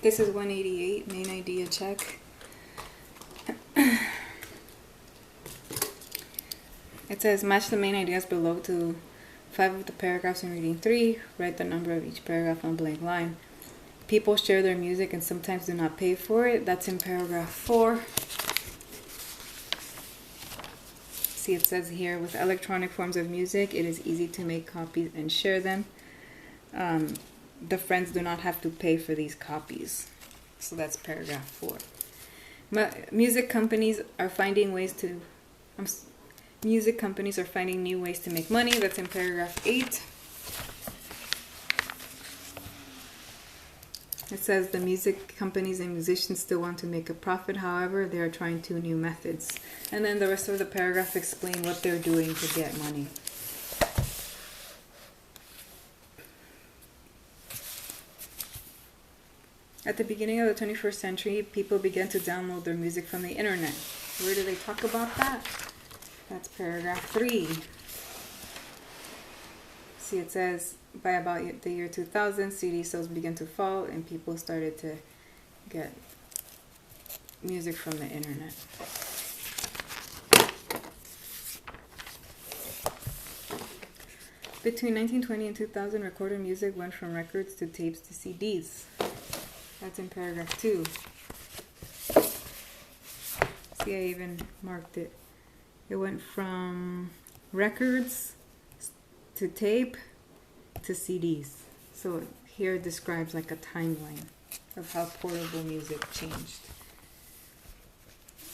This is 188, main idea check. It says match the main ideas below to 5 of the paragraphs in reading 3. Write the number of each paragraph on a blank line. People share their music and sometimes do not pay for it. That's in paragraph 4. See, it says here, with electronic forms of music, it is easy to make copies and share them. The friends do not have to pay for these copies. So that's paragraph 4. Music companies are finding new ways to make money. That's in paragraph 8. It says the music companies and musicians still want to make a profit. However, they are trying 2 new methods. And then the rest of the paragraph explain what they're doing to get money. At the beginning of the 21st century, people began to download their music from the internet. Where do they talk about that? That's paragraph 3. See, it says, by about the year 2000, CD sales began to fall and people started to get music from the internet. Between 1920 and 2000, recorded music went from records to tapes to CDs. That's in paragraph 2. See, I even marked it. It went from records to tape to CDs. So here it describes like a timeline of how portable music changed.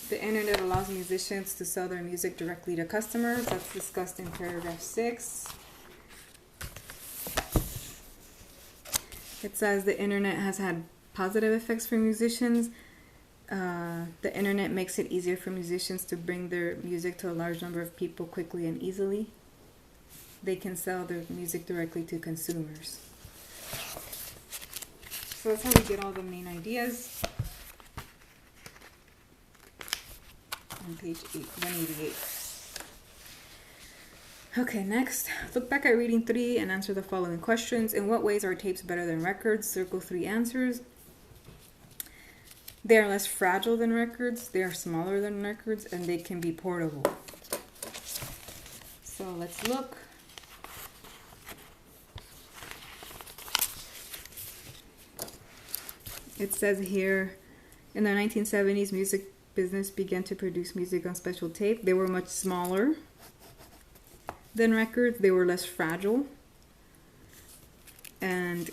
The internet allows musicians to sell their music directly to customers. That's discussed in paragraph 6. It says the internet has had positive effects for musicians. The internet makes it easier for musicians to bring their music to a large number of people quickly and easily. They can sell their music directly to consumers. So that's how we get all the main ideas. On page 188. Okay, next, look back at reading 3 and answer the following questions. In what ways are tapes better than records? Circle 3 answers. They are less fragile than records, they are smaller than records, and they can be portable. So let's look. It says here, in the 1970s, music business began to produce music on special tape. They were much smaller than records. They were less fragile. And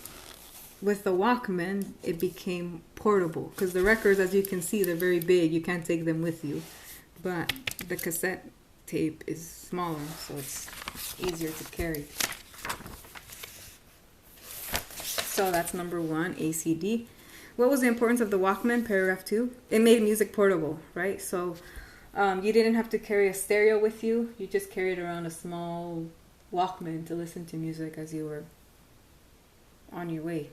with the Walkman, it became portable. Because the records, as you can see, they're very big. You can't take them with you. But the cassette tape is smaller, so it's easier to carry. So that's number 1, ACD. What was the importance of the Walkman? Paragraph 2. It made music portable, right? So you didn't have to carry a stereo with you. You just carried around a small Walkman to listen to music as you were on your way.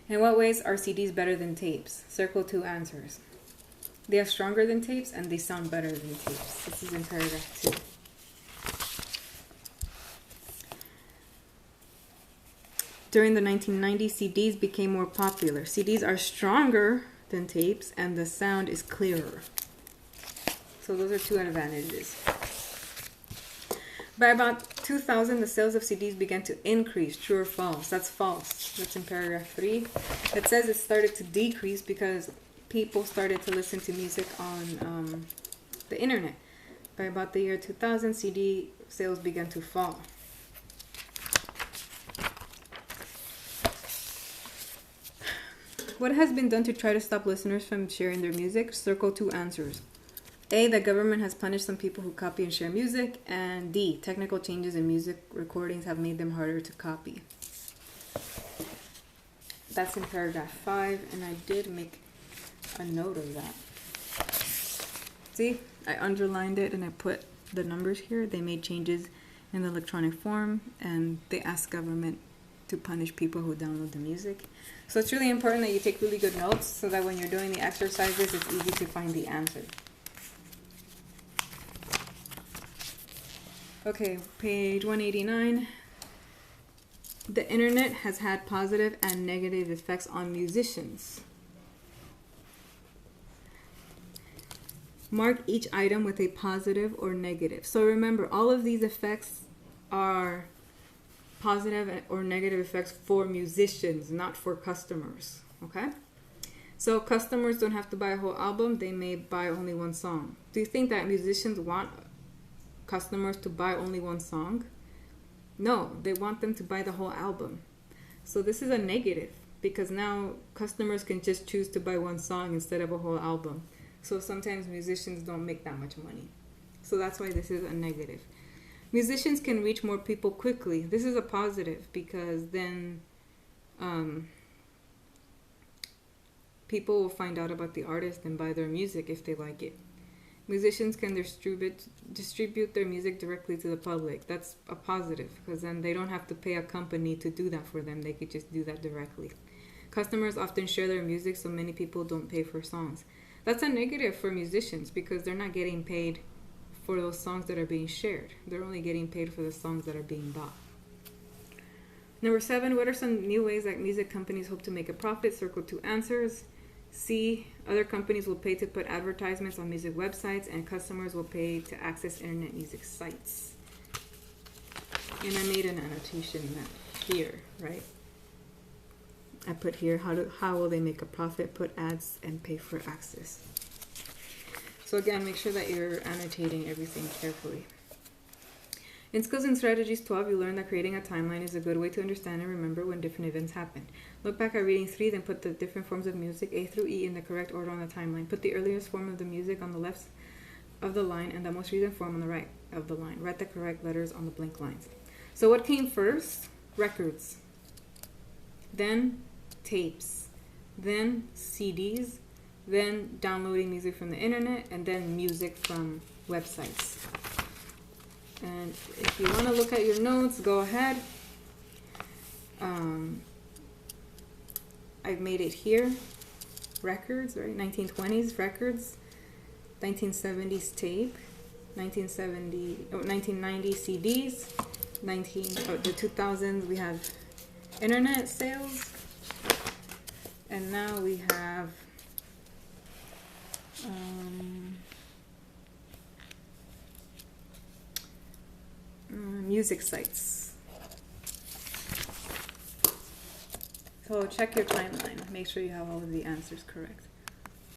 In what ways are CDs better than tapes? Circle 2 answers. They are stronger than tapes and they sound better than tapes. This is in paragraph 2. During the 1990s, CDs became more popular. CDs are stronger than tapes and the sound is clearer. So those are 2 advantages. By about 2000, the sales of CDs began to increase. True or false? That's false. That's in paragraph 3. It says it started to decrease because people started to listen to music on the internet. By about the year 2000, CD sales began to fall. What has been done to try to stop listeners from sharing their music? Circle 2 answers. A, the government has punished some people who copy and share music. And D, technical changes in music recordings have made them harder to copy. That's in paragraph 5, and I did make a note of that. See, I underlined it and I put the numbers here. They made changes in the electronic form, and they asked government to punish people who download the music. So it's really important that you take really good notes so that when you're doing the exercises, it's easy to find the answer. Okay, page 189. The internet has had positive and negative effects on musicians. Mark each item with a positive or negative. So remember, all of these effects are positive or negative effects for musicians, not for customers. Okay? So customers don't have to buy a whole album. They may buy only one song. Do you think that musicians want customers to buy only one song? No, they want them to buy the whole album. So this is a negative because now customers can just choose to buy one song instead of a whole album. So sometimes musicians don't make that much money. So that's why this is a negative. Musicians can reach more people quickly. This is a positive because then people will find out about the artist and buy their music if they like it. Musicians can distribute their music directly to the public. That's a positive because then they don't have to pay a company to do that for them. They could just do that directly. Customers often share their music, so many people don't pay for songs. That's a negative for musicians because they're not getting paid for those songs that are being shared. They're only getting paid for the songs that are being bought. Number 7, what are some new ways that music companies hope to make a profit? Circle 2 answers. C, other companies will pay to put advertisements on music websites and customers will pay to access internet music sites. And I made an annotation here, right? I put here, how will they make a profit? Put ads and pay for access. So again, make sure that you're annotating everything carefully. In Skills and Strategies 12, you learn that creating a timeline is a good way to understand and remember when different events happen. Look back at reading 3, then put the different forms of music, A through E, in the correct order on the timeline. Put the earliest form of the music on the left of the line and the most recent form on the right of the line. Write the correct letters on the blank lines. So what came first? Records. Then tapes. Then CDs. Then downloading music from the internet. And then music from websites. And if you want to look at your notes, go ahead. I've made it here. Records, right? 1920s records, 1970s tape, 1990 CDs, the 2000s we have internet sales, and now we have music sites. So check your timeline. Make sure you have all of the answers correct.